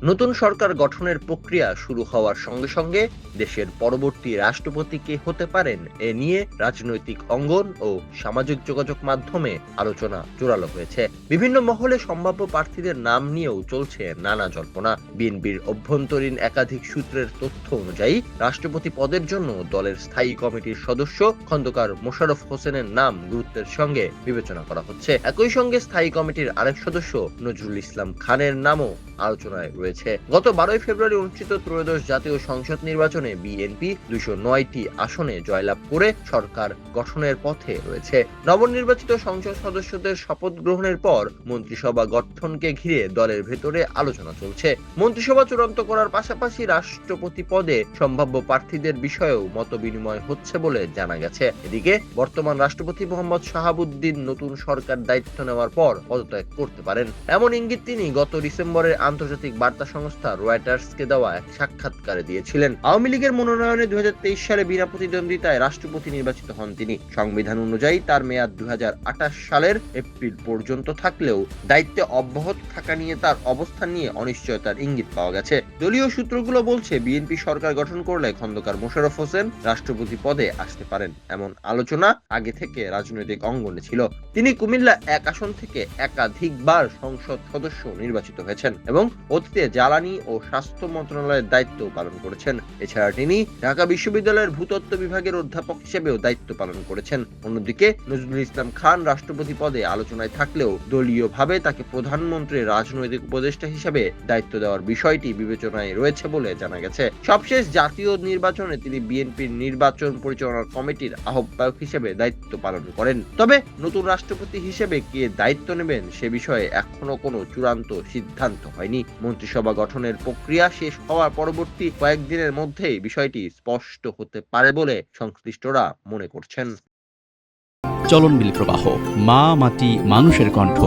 নতুন সরকার গঠনের প্রক্রিয়া শুরু হওয়ার সঙ্গে সঙ্গে দেশের পরবর্তী রাষ্ট্রপতি কে হতে পারেন এ নিয়ে রাজনৈতিক অঙ্গন ও সামাজিক যোগাযোগ মাধ্যমে আলোচনা জোরালো হয়েছে। বিভিন্ন মহলে সম্ভাব্য প্রার্থীদের নাম নিয়েও চলছে নানা জল্পনা। বিএনপির অভ্যন্তরীণ একাধিক সূত্রের তথ্য অনুযায়ী রাষ্ট্রপতি পদের জন্য দলের স্থায়ী কমিটির সদস্য খন্দকার মোশাররফ হোসেনের নাম গুরুত্বের সঙ্গে বিবেচনা করা হচ্ছে। একই সঙ্গে স্থায়ী কমিটির আরেক সদস্য নজরুল ইসলাম খানের নামও আলোচনায় রয়েছে। গত 12 ফেব্রুয়ারি অনুষ্ঠিত ত্রয়োদশ জাতীয় সংসদ নির্বাচনে বিএনপি 209টি আসনে জয়লাভ করে সরকার গঠনের পথে রয়েছে। নবনির্বাচিত সংসদ সদস্যদের শপথ গ্রহণের পর মন্ত্রিসভা গঠনকে ঘিরে দলের ভেতরে আলোচনা চলছে। মন্ত্রিসভা চূড়ান্ত করার পাশাপাশি রাষ্ট্রপতি পদে সম্ভাব্য প্রার্থীদের বিষয়েও মতবিনিময় হচ্ছে বলে জানা গেছে। এদিকে বর্তমান রাষ্ট্রপতি মোহাম্মদ শাহাবুদ্দিন নতুন সরকার দায়িত্ব নেওয়ার পর পদত্যাগ করতে পারেন, এমন ইঙ্গিত তিনি গত ডিসেম্বরে আন্তর্জাতিক বার্তা সংস্থা রয়টার্সকে দেওয়া এক সাক্ষাৎকারে দিয়েছিলেন। আওয়ামী লীগের মনোনয়নে 2023 সালে বিনা প্রতিদ্বন্দ্বিতায় রাষ্ট্রপতি নির্বাচিত হন তিনি। সংবিধান অনুযায়ী তার মেয়াদ 2028 সালের এপ্রিল পর্যন্ত থাকলেও দায়িত্বে অব্যাহত থাকা নিয়ে তার অবস্থান নিয়ে অনিশ্চয়তার ইঙ্গিত পাওয়া গেছে। দলীয় সূত্রগুলো বলছে বিএনপি সরকার গঠন করলে খন্দকার মোশাররফ হোসেন রাষ্ট্রপতি পদে আসতে পারেন, এমন আলোচনা আগে থেকে রাজনৈতিক অঙ্গনে ছিল। তিনি কুমিল্লা 1 আসন থেকে একাধিকবার সংসদ সদস্য নির্বাচিত হয়েছেন এবং অতীতে জ্বালানি ও স্বাস্থ্য মন্ত্রণালয়ের দায়িত্ব পালন করেছেন। এছাড়া তিনি ঢাকা বিশ্ববিদ্যালয়ের ভূতত্ত্ব বিভাগের অধ্যাপক হিসেবেও দায়িত্ব পালন করেছেন। অন্যদিকে নজরুল ইসলাম খান রাষ্ট্রপতি পদে আলোচনায় থাকলেও দলীয়ভাবে তাকে প্রধানমন্ত্রীর রাজনৈতিক উপদেষ্টা হিসেবে দায়িত্ব দেওয়ার বিষয়টি বিবেচনায় রয়েছে বলে জানা গেছে। সবশেষ জাতীয় নির্বাচনে তিনি বিএনপির নির্বাচন পরিচালনা কমিটির আহ্বায়ক হিসেবে দায়িত্ব পালন করেন। তবে নতুন রাষ্ট্রপতি হিসেবে কে দায়িত্ব নেবেন সে বিষয়ে এখনো কোনো চূড়ান্ত সিদ্ধান্ত হয়নি। মন্ত্রিসভা গঠনের প্রক্রিয়া শেষ হওয়ার পরবর্তী কয়েকদিনের মধ্যেই বিষয়টি স্পষ্ট হতে পারে বলে সংশ্লিষ্টরা মনে করছেন। চলনবিল প্রবাহ, মা মাটি মানুষের কণ্ঠ।